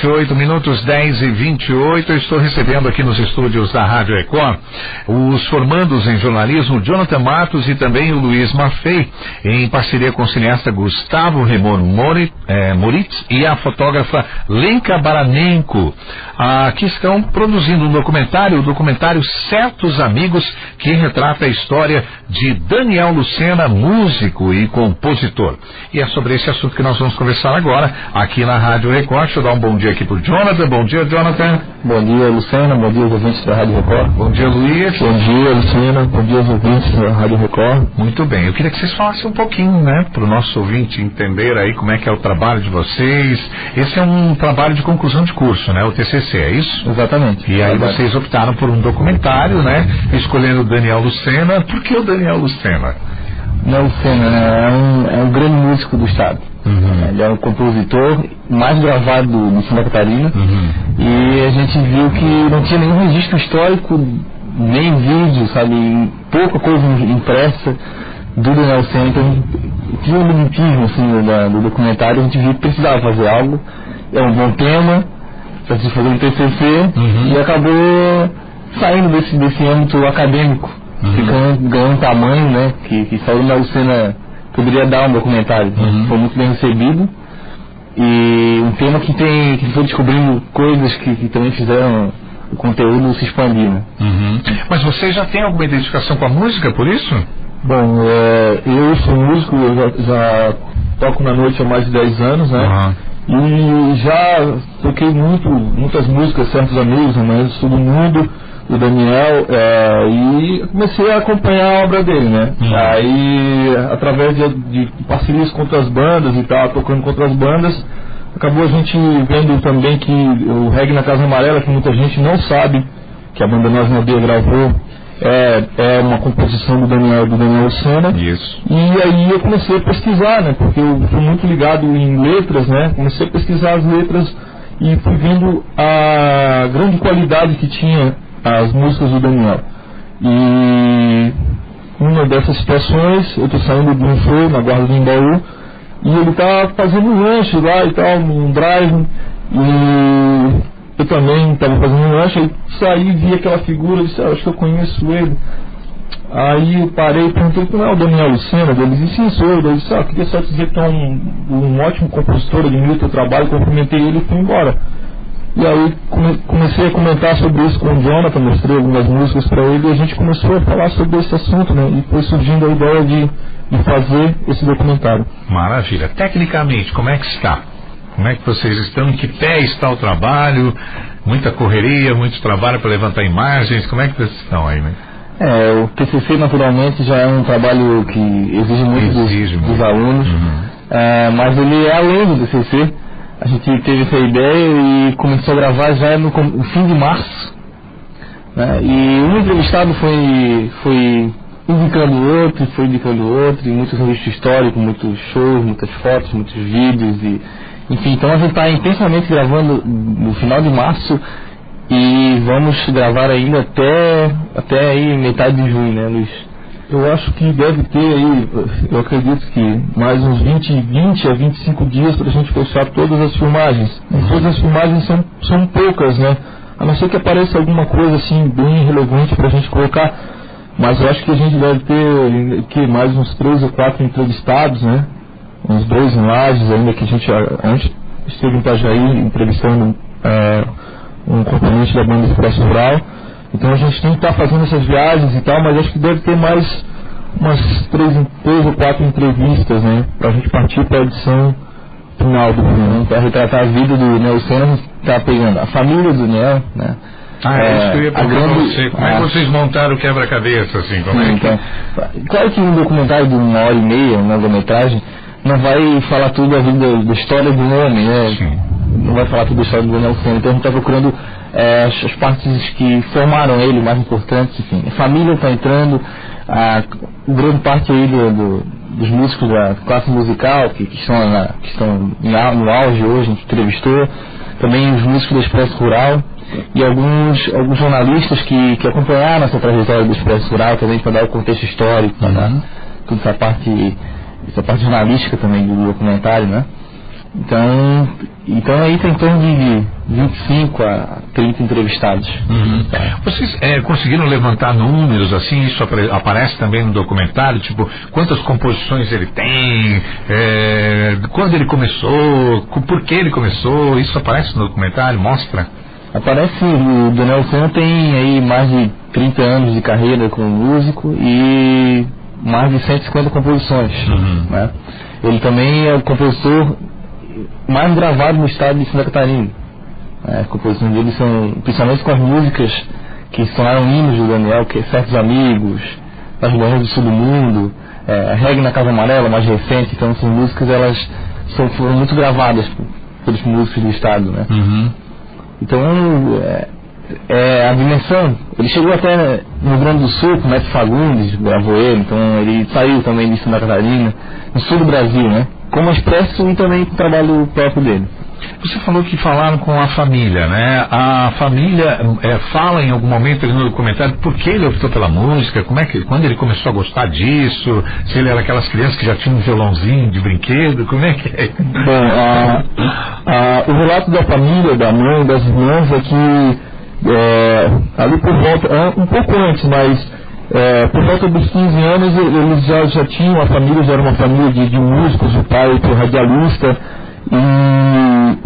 10h28, 10h28. Eu estou recebendo aqui nos estúdios da Rádio Record os formandos em jornalismo Jonathan Matos e também o Luiz Maffei, em parceria com o cineasta Gustavo Raymond Moritz e a fotógrafa Lenka Baranenko, que estão produzindo um documentário, o documentário Certos Amigos, que retrata a história de Daniel Lucena, músico e compositor. E é sobre esse assunto que nós vamos conversar agora aqui na Rádio Record. Deixa eu dar um bom dia aqui pro Jonathan. Bom dia, Jonathan. Bom dia, Lucena. Bom dia aos ouvintes da Rádio Record. Bom dia, Luiz. Bom dia, Lucena. Bom dia aos ouvintes da Rádio Record. Muito bem. Eu queria que vocês falassem um pouquinho, né, pro nosso ouvinte entender aí como é que é o trabalho de vocês. Esse é um trabalho de conclusão de curso, né, o TCC, é isso? Exatamente. E aí vocês optaram por um documentário, né, escolhendo o Daniel Lucena. Por que o Daniel Lucena? Daniel Lucena, né, é um grande músico do estado. Ele é um compositor mais gravado de Santa Catarina. E a gente viu que não tinha nenhum registro histórico, nem vídeo, sabe, pouca coisa impressa do Daniel Lucena. Então tinha um limitismo assim, do documentário. A gente viu que precisava fazer algo. É um bom tema para se fazer um TCC. E acabou saindo desse âmbito acadêmico, ganhando tamanho, né, que só o Daniel Lucena poderia dar um documentário. Foi muito bem recebido, e um tema que foi descobrindo coisas que também fizeram o conteúdo se expandir, né? Mas você já tem alguma identificação com a música, por isso? Bom, eu sou músico, eu já toco na noite há mais de 10 anos, né? E já toquei muitas músicas, Certos Amigos, Amanhãs de Todo Mundo, o Daniel, e comecei a acompanhar a obra dele, né? Aí, através de parcerias com outras bandas e tal, tocando com outras bandas, acabou a gente vendo também que o Reggae na Casa Amarela, que muita gente não sabe que a banda Nós na Aldeia gravou, é uma composição do Daniel Lucena. Isso. E aí eu comecei a pesquisar, né? Porque eu fui muito ligado em letras, né? Comecei a pesquisar as letras e fui vendo a grande qualidade que tinha as músicas do Daniel. E uma dessas situações, eu estou saindo de um show na Guarda do Embaú, e ele está fazendo um lanche lá e tal, um drive, e eu também estava fazendo um lanche, aí saí, vi aquela figura, disse, acho que eu conheço ele. Aí eu parei e perguntei, não é o Daniel Lucena? Ele disse, sim, sou eu. Eu disse, queria só dizer que é um ótimo compositor, admiro o teu trabalho, cumprimentei ele e fui embora. E aí comecei a comentar sobre isso com o Jonathan, mostrei algumas músicas para ele, e a gente começou a falar sobre esse assunto, né? E foi surgindo a ideia de fazer esse documentário. Maravilha. Tecnicamente, como é que está? Como é que vocês estão? Em que pé está o trabalho? Muita correria, muito trabalho para levantar imagens? Como é que vocês estão aí, né? O TCC naturalmente já é um trabalho que exige muito dos alunos, mas ele é além do TCC. A gente teve essa ideia e começou a gravar já no fim de março, né? E um entrevistado foi indicando o outro, e muitos registros históricos, muitos shows, muitas fotos, muitos vídeos, e enfim, então a gente está intensamente gravando no final de março e vamos gravar ainda até aí metade de junho, né, Luiz? Eu acho que deve ter aí, eu acredito que mais uns 20 a 25 dias para a gente fechar todas as filmagens. Todas as filmagens são poucas, né? A não ser que apareça alguma coisa assim bem relevante para a gente colocar. Mas eu acho que a gente deve ter mais uns 3 ou 4 entrevistados, né? Uns 2 em Lages ainda, que a gente antes esteve em Itajaí entrevistando um componente da banda Expresso Rural. Então a gente tem que estar fazendo essas viagens e tal, mas acho que deve ter mais umas 3 ou 4 entrevistas, né? Pra gente partir para a edição final do filme. Para retratar a vida do Daniel Lucena, a gente está pegando a família do Daniel, né? É isso que eu ia perguntar para você. Como é que vocês montaram o quebra-cabeça, assim? Então, claro que um documentário de 1h30, uma longa-metragem, não vai falar tudo da história do homem, né? Sim. Não vai falar tudo da história do Daniel Lucena. Então a gente está procurando as partes que formaram ele, mais importantes, enfim. A família está entrando, grande parte aí dos músicos da classe musical, que estão no auge hoje, a gente entrevistou, também os músicos do Expresso Rural, e alguns jornalistas que acompanharam essa trajetória do Expresso Rural também, para dar o contexto histórico, para dar toda essa parte jornalística também do documentário, né? Então aí tem em torno 25 a 30 entrevistados. Vocês conseguiram levantar números assim? Isso aparece também no documentário, tipo, quantas composições ele tem, quando ele começou, por que ele começou? Isso aparece no documentário? Mostra? Aparece. O Daniel Lucena tem aí mais de 30 anos de carreira como músico e mais de 150 composições, né? Ele também é o compositor mais gravado no estado de Santa Catarina. As composições dele são, principalmente com as músicas que se tornaram hinos do Daniel, que é Certos Amigos, As Bandas do Sul do Mundo, Reggae na Casa Amarela, mais recente. Então essas músicas elas foram muito gravadas pelos músicos do estado, né? Então a dimensão, ele chegou até no Rio Grande do Sul, com o Neto Fagundes gravou ele, então ele saiu também de Santa Catarina, no sul do Brasil, né? Como expresso e também com o trabalho próprio dele. Você falou que falaram com a família, né? A família fala em algum momento ali no documentário por que ele optou pela música, quando ele começou a gostar disso, se ele era aquelas crianças que já tinham um violãozinho de brinquedo, como é que é? Bom, o relato da família, da mãe, das irmãs é que ali por volta, um pouco antes, mas por volta dos 15 anos eles já tinham, a família já era uma família de músicos, o pai foi radialista, e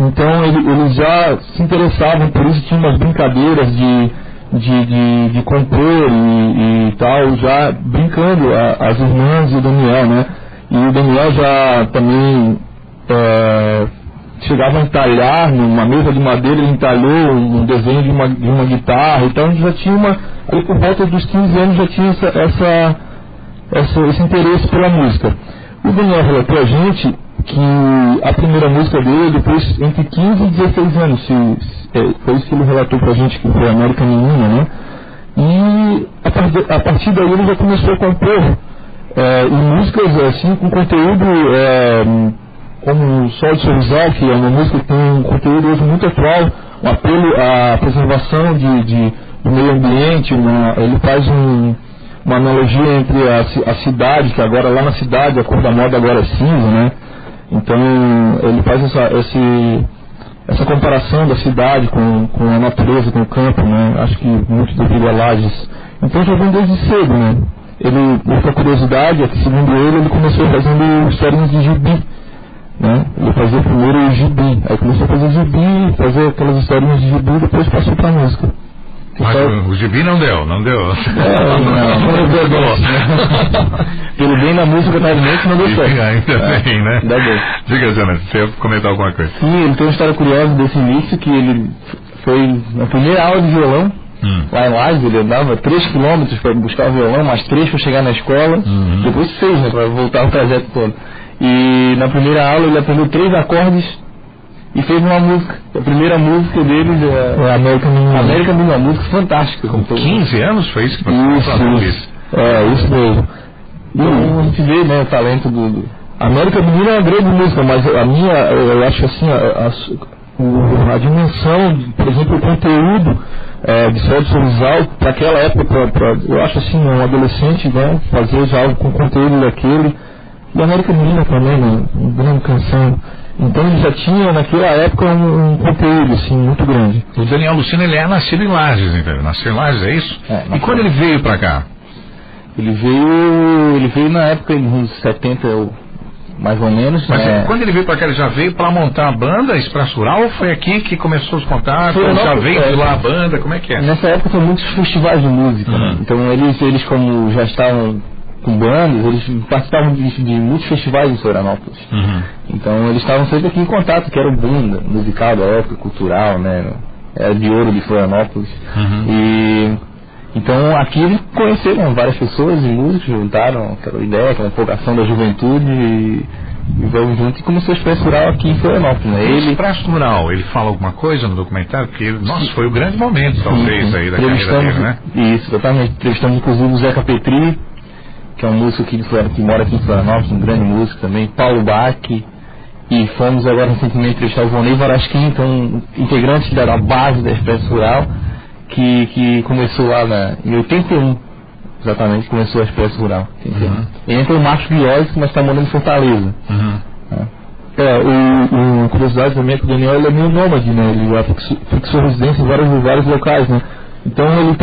então eles já se interessavam por isso, tinham umas brincadeiras de compor e tal, já brincando as irmãs e o Daniel, né? E o Daniel já também chegava a entalhar numa mesa de madeira, ele entalhou um desenho de uma guitarra, então a gente já tinha aí por volta dos 15 anos já tinha esse interesse pela música. O Daniel relatou a gente que a primeira música dele depois entre 15 e 16 anos, foi isso que ele relatou pra gente, que foi a América Menina, né? E a partir daí ele já começou a compor em músicas assim com conteúdo como o Sol de Sorrisal, que é uma música que tem um conteúdo hoje muito atual, um apelo à preservação do meio ambiente, ele faz uma analogia entre a cidade, que agora lá na cidade a cor da moda agora é cinza, né? Então ele faz essa comparação da cidade com a natureza, com o campo, né? Acho que muito devido a Lages. Então já vem desde cedo, né? Ele, com a curiosidade, é que segundo ele começou fazendo historinhas de gibi, né? Ele fazia primeiro o gibi, aí começou a fazer gibi, fazer aquelas historinhas de gibi, depois passou pra música. Mas o gibi não deu. Não deu pelo bem na música catarinense não deu certo. Ainda bem, né? Ainda bem. Diga, Jonas, você ia comentar alguma coisa? Sim, ele tem uma história curiosa desse início, que ele foi na primeira aula de violão, lá em Lages, ele andava 3 km para buscar o violão, mais 3 para chegar na escola, depois 6, né, para voltar o trajeto todo. E na primeira aula ele aprendeu 3 acordes e fez uma música. A primeira música deles é América Menina. América Menina, uma música fantástica. Com 15 anos foi isso que você falou? Isso mesmo. Então a gente vê, né, o talento do... América Menina é uma grande música, mas a minha, eu acho assim, a dimensão, por exemplo, o conteúdo de Sol de Sorrisal, para aquela época, eu acho assim, um adolescente, né, fazer já algo com conteúdo daquele. E a América Menina também, né, uma grande canção. Então ele já tinha naquela época um conteúdo assim, muito grande. O Daniel Lucena, ele é nascido em Lages, então. Nasceu em Lages, é isso? E quando ele veio pra cá? Ele veio na época, nos anos 70, mais ou menos. Mas quando ele veio pra cá, ele já veio pra montar a banda Expresso Rural, ou foi aqui que começou os contatos? Já veio de lá a banda, como é que é? Nessa época foi muitos festivais de música, né? Então eles como já estavam com bandas, eles participavam de muitos festivais em Florianópolis. Então eles estavam sempre aqui em contato, que era o boom musical da época, cultural, né? Era de ouro de Florianópolis. E então aqui eles conheceram várias pessoas e músicos, juntaram aquela ideia, aquela empolgação da juventude e veio junto e começou a Expresso Rural aqui em Florianópolis, né? Expresso Rural, ele fala alguma coisa no documentário? Porque nossa, foi o grande momento, talvez, aí da carreira dele, né? Isso, exatamente. Entrevistamos inclusive o Zeca Petri, que é um músico que mora aqui em Florianópolis, um grande músico também, Paulo Bach, e fomos agora recentemente entrevistar o Vonei Varasquim, então integrante da base da Expresso Rural, que começou lá em 81, exatamente, começou a Expresso Rural. E entra o Marcos Guiose, mas está morando em Fortaleza. Curiosidade também é que o Daniel ele é meio nômade, né? Ele já fixou residência em vários locais, né? Então ele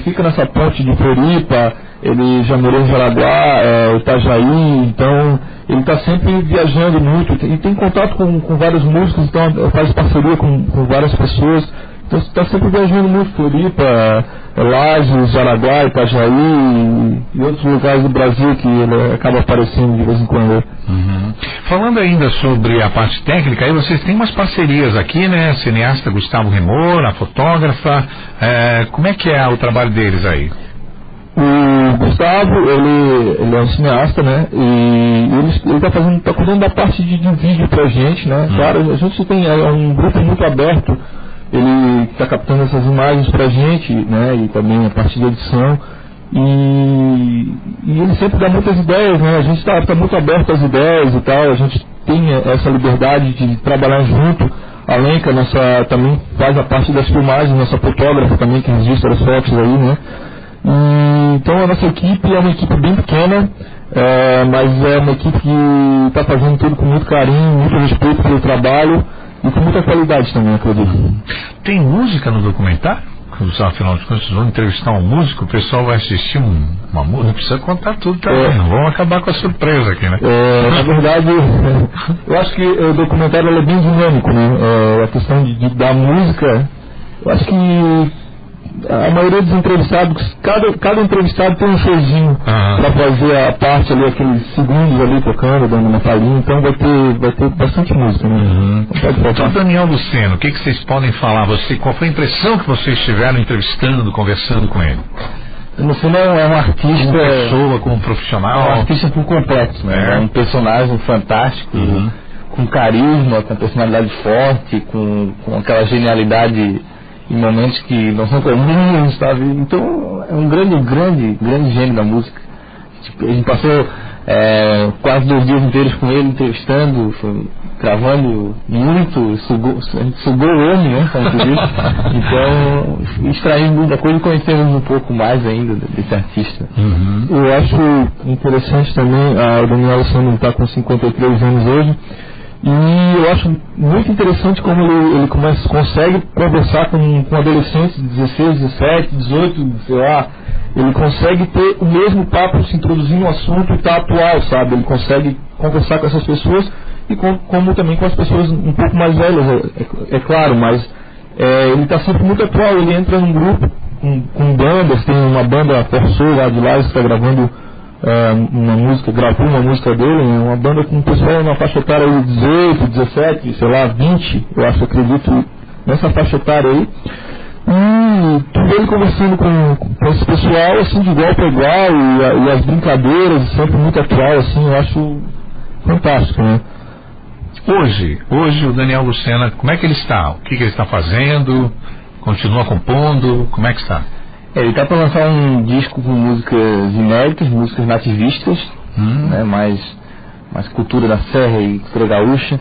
fica nessa ponte de Floripa, ele já morou em Jaraguá, Itajaí, então ele está sempre viajando muito e tem contato com vários músicos, então faz parceria com várias pessoas, então está sempre viajando muito, Floripa, Lages, Jaraguá, Itajaí e outros lugares do Brasil que ele acaba aparecendo de vez em quando. Uhum. Falando ainda sobre a parte técnica, aí vocês têm umas parcerias aqui, né? Cineasta Gustavo Remor, a fotógrafa, como é que é o trabalho deles aí? O Gustavo, ele é um cineasta, né? E ele tá cuidando da parte de vídeo pra gente, né? Claro, a gente tem um grupo muito aberto, ele está captando essas imagens pra gente, né? E também a parte de edição. E ele sempre dá muitas ideias, né? A gente está muito aberto às ideias e tal, a gente tem essa liberdade de trabalhar junto. A Lenka também faz a parte das filmagens, nossa fotógrafa também que registra as fotos aí, né? Então a nossa equipe é uma equipe bem pequena, mas é uma equipe que está fazendo tudo com muito carinho, muito respeito pelo trabalho e com muita qualidade também, acredito. Tem música no documentário? Afinal de contas, vamos entrevistar um músico, o pessoal vai assistir uma música, não precisa contar tudo também, vamos acabar com a surpresa aqui, né? Na verdade, eu acho que o documentário é bem dinâmico, né? A questão da música, eu acho que a maioria dos entrevistados, cada entrevistado tem um showzinho para fazer a parte ali, aqueles segundos ali tocando, dando uma palhinha, então vai ter bastante música, né? Então, Daniel Luceno, o que vocês podem falar? Qual foi a impressão que vocês tiveram entrevistando, conversando com ele? O Luceno é um artista, como pessoa, como profissional, é um artista por completo, né? É um personagem fantástico, com carisma, com personalidade forte, com aquela genialidade em momentos que não são comuns, sabe? Então é um grande gênio da música. A gente passou quase 2 dias inteiros com ele, entrevistando, gravando muito, a gente sugou o homem, né? Como tu disse. Então extraímos muita coisa e conhecemos um pouco mais ainda desse artista. Eu acho interessante também, o Daniel Luceno está com 53 anos hoje. E eu acho muito interessante como ele consegue conversar com adolescentes de 16, 17, 18, sei lá. Ele consegue ter o mesmo papo, se introduzir no assunto e tá atual, sabe? Ele consegue conversar com essas pessoas e como também com as pessoas um pouco mais velhas, é claro, mas ele está sempre muito atual. Ele entra num grupo com bandas, tem uma banda Forçou lá de lá, está gravando gravou uma música dele, uma banda com um pessoal na faixa etária de 18, 17, sei lá, 20, eu acho, acredito, nessa faixa etária aí. E tudo ele conversando com esse pessoal, assim, de igual para igual, e as brincadeiras, sempre muito atual, assim, eu acho fantástico, né? Hoje o Daniel Luceno, como é que ele está? O que ele está fazendo? Continua compondo? Como é que está? Ele está para lançar um disco com músicas inéditas, músicas nativistas, né, mais cultura da serra e cultura gaúcha.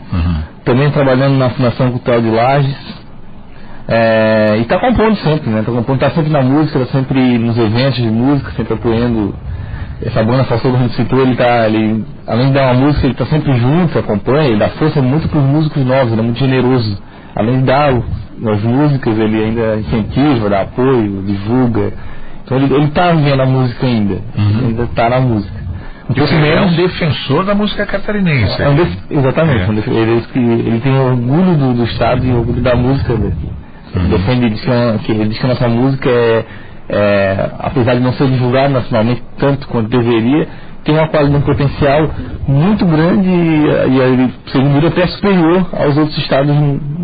Também trabalhando na Fundação Cultural de Lages. E está compondo sempre, né? Está sempre na música, está sempre nos eventos de música, sempre apoiando essa banda Forçou, que a gente citou. Ele, além de dar uma música, ele está sempre junto, acompanha, ele dá força muito para os músicos novos, ele é muito generoso. Além de dar as músicas, ele ainda incentiva, dá apoio, divulga. Então ele está vendo a música ainda, ainda está na música. Ele é um defensor da música catarinense. Exatamente, ele tem orgulho do estado e orgulho da música daqui. Ele defende, ele diz que a nossa música apesar de não ser divulgada nacionalmente tanto quanto deveria, tem uma qualidade, um potencial muito grande e segundo ele, até superior aos outros estados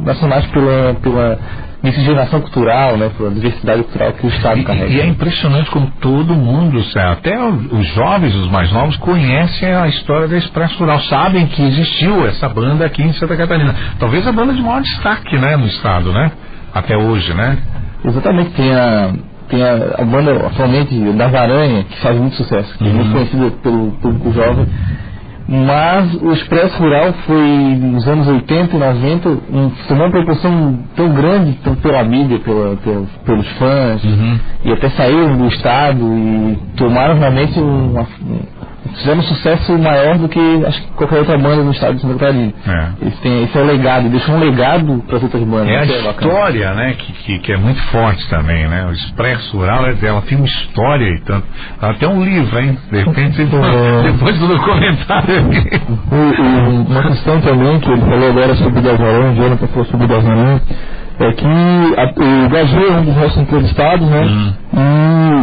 nacionais pela miscigenação cultural, né, pela diversidade cultural que o estado carrega. E é impressionante como todo mundo, até os jovens, os mais novos, conhecem a história da Expresso Rural, sabem que existiu essa banda aqui em Santa Catarina. Talvez a banda de maior destaque, né, no estado, né, até hoje, né? Exatamente, tem a banda atualmente da Varanha, que faz muito sucesso, que é muito conhecida pelo público jovem, mas o Expresso Rural foi nos anos 80 e 90 tomou uma proporção tão grande, tanto pela mídia, pelos fãs, e até saíram do estado e tomaram realmente um fizeram um sucesso maior do que acho que qualquer outra banda no estado de Santa Catarina. Esse é o legado, deixou um legado para as outras bandas. É a história, né, que é muito forte também, né? O Expresso Rural ela tem uma história e tanto. Até um livro, hein? De repente, depois do documentário aqui. Uma questão também que ele falou agora sobre o Gasolão, o Jonathan falou sobre o Gasolão, é que o Gazô é um dos nossos entrevistados, né?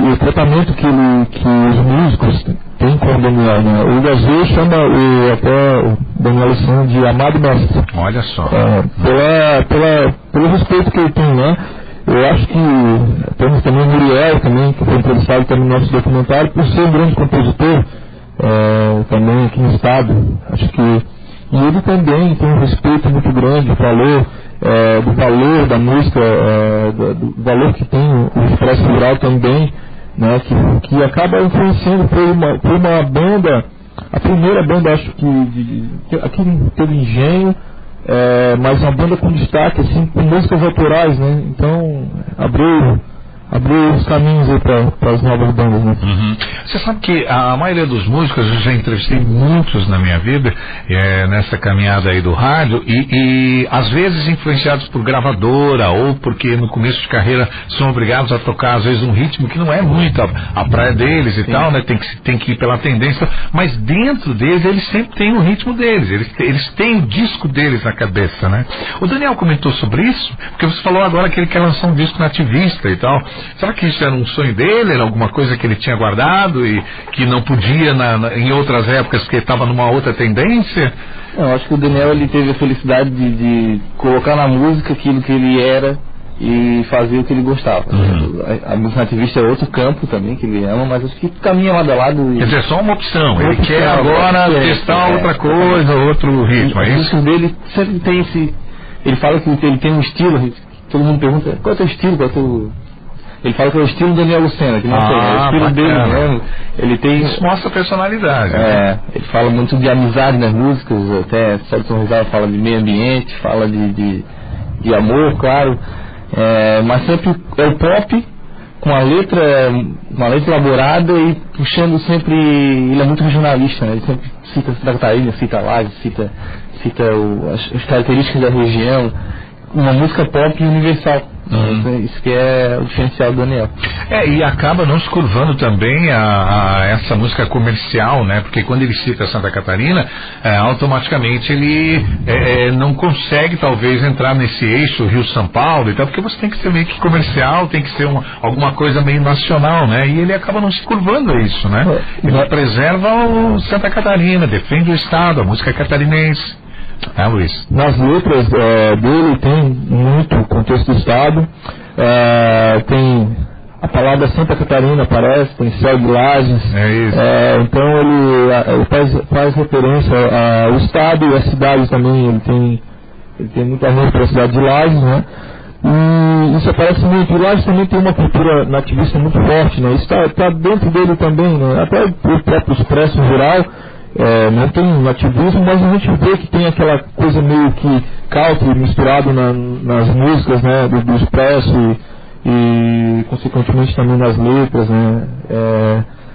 E o tratamento que os músicos têm com o Daniel, né? O Gazô chama até o Daniel Lucena de amado mestre. Olha só. Pelo respeito que ele tem, né? Eu acho que temos também o Muriel, também, que foi entrevistado também no nosso documentário, por ser um grande compositor também aqui no estado. Acho que e ele também tem um respeito muito grande, do valor da música, do valor que tem o Expresso Rural também, né, que acaba influenciando por uma banda, a primeira banda, acho que aqui teve Engenho, mas uma banda com destaque, assim, com músicas autorais, né, então abriu os caminhos aí para as novas bandas, né? Você sabe que a maioria dos músicos, eu já entrevistei muitos na minha vida, nessa caminhada aí do rádio, e às vezes influenciados por gravadora, ou porque no começo de carreira são obrigados a tocar às vezes um ritmo que não é muito a praia deles e tal, né? Tem que ir pela tendência, mas dentro deles eles sempre têm o ritmo deles, eles têm o disco deles na cabeça, né? O Daniel comentou sobre isso, porque você falou agora que ele quer lançar um disco nativista e tal. Será que isso era um sonho dele? Era alguma coisa que ele tinha guardado e que não podia em outras épocas porque estava numa outra tendência? Eu acho que o Daniel ele teve a felicidade de colocar na música aquilo que ele era e fazer o que ele gostava. A música nativista é outro campo também que ele ama, mas acho que caminha lado a lado. Quer dizer, só uma opção. Ele quer agora testar outra coisa, outro ritmo. Os discos dele sempre tem esse... Ele fala que ele tem um estilo, todo mundo pergunta, qual é o teu estilo, Ele fala que é o estilo Daniel Lucena, que não tem, é o estilo dele mesmo. Ele tem... Isso mostra a personalidade. Ele fala muito de amizade nas músicas, até Celso Rizal fala de meio ambiente, fala de amor, claro. Mas sempre é o pop, com uma letra elaborada e puxando sempre... Ele é muito regionalista, né? Ele sempre cita Santa Catarina, cita Lages, cita as características da região. Uma música pop universal. Isso que é o diferencial do Daniel. E acaba não se curvando também a essa música comercial, né? Porque quando ele cita Santa Catarina, automaticamente ele não consegue talvez entrar nesse eixo Rio-São Paulo e tal, porque você tem que ser meio que comercial, tem que ser alguma coisa meio nacional, né? E ele acaba não se curvando a isso, né? Ele preserva o Santa Catarina, defende o estado, a música catarinense. Luiz. Nas letras dele tem muito contexto do estado, tem a palavra Santa Catarina aparece, tem céu de Lages, então ele faz referência ao estado e à cidade também, ele tem muito amor para a cidade de Lages, né? E isso aparece muito. E Lages também tem uma cultura nativista muito forte, né? Isso está dentro dele também, né? Até o próprio Expresso Rural. Não tem nativismo, mas a gente vê que tem aquela coisa meio que country misturado nas músicas, né, do Expresso e consequentemente também nas letras, né,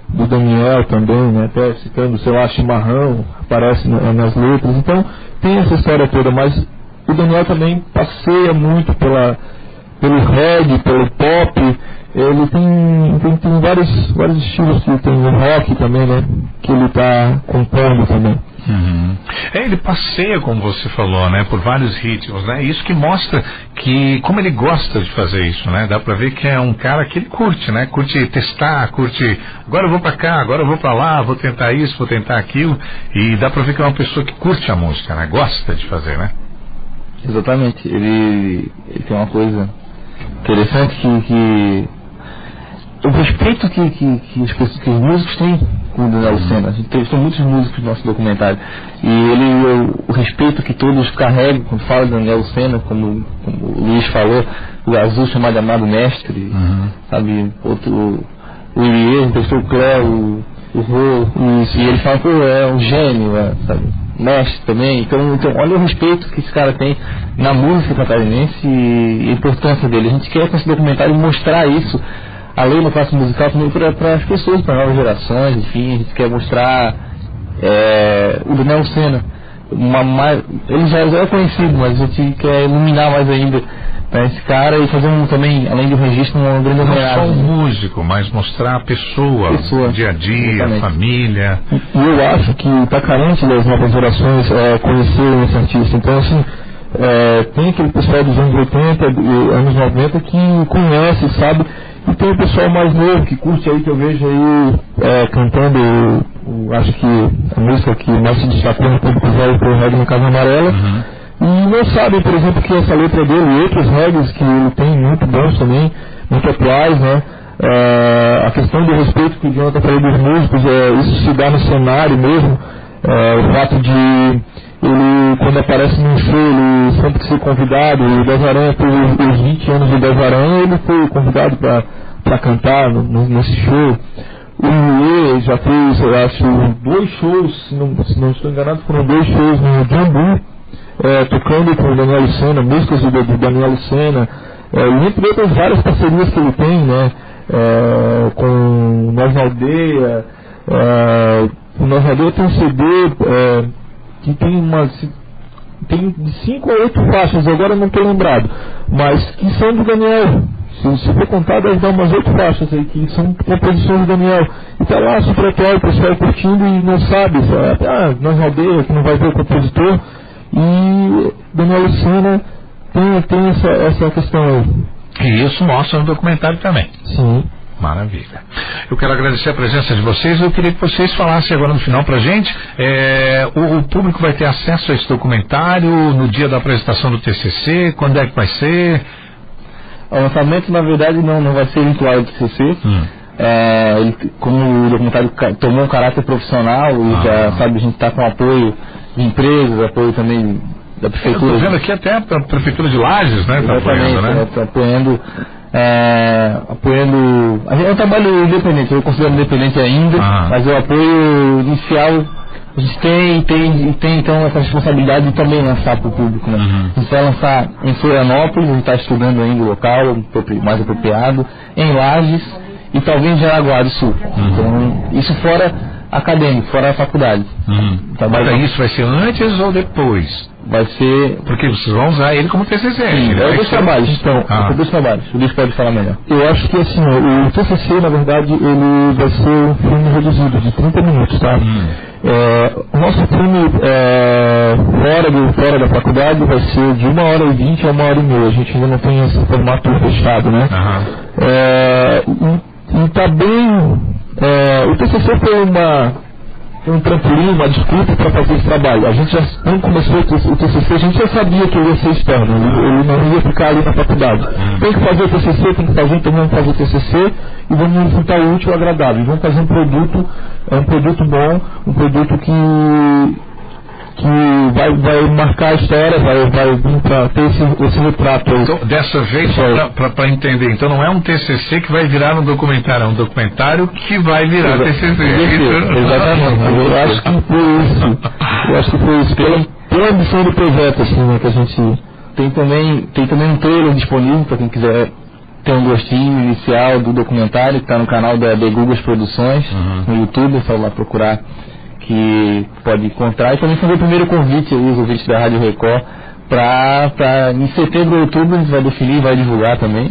do Daniel também, né, até citando, sei lá, Chimarrão, aparece nas letras. Então tem essa história toda, mas o Daniel também passeia muito pelo reggae, pelo pop. Ele tem vários estilos, que tem o rock também, né? Que ele está compondo também. Ele passeia, como você falou, né? Por vários ritmos, né? Isso que mostra que como ele gosta de fazer isso, né? Dá pra ver que é um cara que ele curte, né? Curte testar, curte... Agora eu vou pra cá, agora eu vou pra lá, vou tentar isso, vou tentar aquilo. E dá pra ver que é uma pessoa que curte a música, né? Gosta de fazer, né? Exatamente. Ele tem uma coisa interessante que o respeito que os músicos têm com o Daniel Lucena. A gente tem muitos músicos no nosso documentário e o respeito que todos carregam quando fala de Daniel Lucena, como o Luiz falou, o Azul chamado de amado mestre, sabe, o Irie, o professor Cléo, o Rô, e ele fala que é um gênio, sabe, mestre também. Então olha o respeito que esse cara tem na música catarinense e a importância dele. A gente quer com esse documentário mostrar isso além da classe musical, também para as pessoas, para novas gerações, enfim, a gente quer mostrar o Daniel Lucena. Ele já é conhecido, mas a gente quer iluminar mais ainda esse cara e fazer também, além do registro, uma grande homenagem. Não só um músico, mas mostrar a pessoa dia a dia, exatamente. A família. E eu acho que está carente das novas gerações conhecerem esse artista. Então, assim, tem aquele pessoal dos anos 80, anos 90 que conhece, sabe? E tem o pessoal mais novo que curte aí, que eu vejo aí cantando, acho que a música que mais se destacou no público velho foi o Reggae no Casa Amarela. E não sabem, por exemplo, que essa letra dele e outros reggaes que ele tem muito bons também, muito atuais, né? A questão do respeito que o Jonathan falou dos músicos, isso se dá no cenário mesmo. O fato de ele, quando aparece num show, ele sempre ser convidado. O Desaranha, por os 20 anos do Desaranha, ele foi convidado para cantar nesse show. O Luê já fez, eu acho, 2 shows, se não estou enganado, foram 2 shows no Jambu, tocando com o Daniel Lucena, músicas do Daniel Lucena, e entre outras várias parcerias que ele tem, né? Com Nós na Aldeia. O Nós na Aldeia tem um CD que tem de 5 a 8 faixas, agora não estou lembrado, mas que são do Daniel. Se for contar, deve dar umas 8 faixas aí que são composições do Daniel. E tá lá super atual, o pessoal curtindo e não sabe, Nós na Aldeia, que não vai ver o compositor. E Daniel Lucena tem essa questão aí. E isso mostra no documentário também. Sim. Maravilha. Eu quero agradecer a presença de vocês. Eu queria que vocês falassem agora no final pra gente. O público vai ter acesso a esse documentário no dia da apresentação do TCC? Quando é que vai ser? O lançamento, na verdade, não vai ser virtual do TCC. Como o documentário tomou um caráter profissional e já sabe, a gente está com apoio de empresas, apoio também da prefeitura. Estou vendo aqui até a prefeitura de Lages, né? Está apoiando, né? Está apoiando. É um trabalho independente, eu considero independente ainda, mas o apoio inicial a gente tem então essa responsabilidade de também lançar para o público, né? A gente vai lançar em Florianópolis, a gente está estudando ainda o local mais apropriado, em Lages e talvez em Jaraguá do Sul. Então, isso fora acadêmico, fora a faculdade. Mas isso vai ser antes ou depois? Vai ser... Porque vocês vão usar ele como TCC. Sim, dois trabalhos, então. Dois trabalhos. O Luiz pode falar melhor. Eu acho que assim, o TCC, na verdade, ele vai ser um filme reduzido, de 30 minutos, tá? O nosso filme fora da faculdade vai ser de 1h20 a 1h30. A gente ainda não tem esse formato fechado, né? E tá bem... o TCC foi um trampolim, uma desculpa para fazer esse trabalho. A gente já, quando começou o TCC, a gente já sabia que ele ia ser externo, ele não ia ficar ali na faculdade. Tem que fazer o TCC, tem que fazer, então vamos fazer o TCC e vamos juntar o útil ao agradável. Vamos fazer um produto bom, um produto que vai marcar a história, vai vir para ter esse retrato. Então, dessa vez, para entender, então não é um TCC que vai virar um documentário, é um documentário que vai virar TCC. Exatamente. Eu acho que foi isso. Pela ambição do projeto, assim, né, que a gente tem também um trailer disponível para quem quiser ter um gostinho inicial do documentário, que está no canal da The Gugas Produções, no YouTube, é só lá procurar, que pode encontrar. E também fazer o primeiro convite aí, os ouvintes da Rádio Record, para em setembro ou outubro a gente vai definir, vai divulgar também.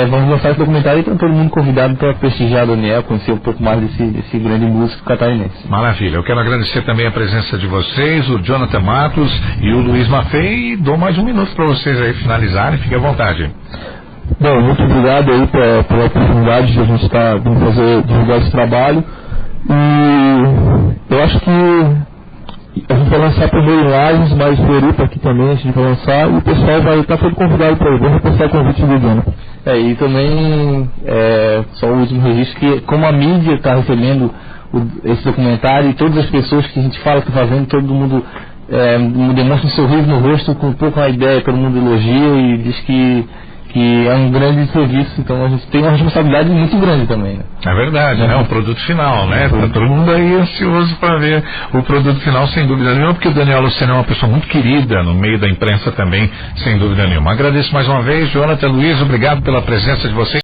Vamos lançar esse documentário e então todo mundo convidado para prestigiar o Daniel, conhecer um pouco mais desse grande músico catarinense. Maravilha. Eu quero agradecer também a presença de vocês, o Jonathan Matos e o Luiz Maffei, e dou mais um minuto para vocês aí finalizarem, fiquem à vontade. Bom, muito obrigado aí pela oportunidade de a gente estar vindo divulgar esse trabalho. E eu acho que a gente vai lançar primeiro em Lages, mas Floripa aqui também a gente vai lançar, e o pessoal vai estar todo convidado para ir. Vamos reforçar o convite do Dona. E também, só o último registro, que como a mídia está recebendo esse documentário e todas as pessoas que a gente fala que está fazendo, todo mundo demonstra um sorriso no rosto, com um pouco a ideia, todo mundo elogia e diz que é um grande serviço, então a gente tem uma responsabilidade muito grande também, né? É verdade, né? O produto final, né? Tá todo mundo aí ansioso para ver o produto final, sem dúvida nenhuma, porque o Daniel Lucena é uma pessoa muito querida no meio da imprensa também, sem dúvida nenhuma. Agradeço mais uma vez, Jonathan, Luiz, obrigado pela presença de vocês.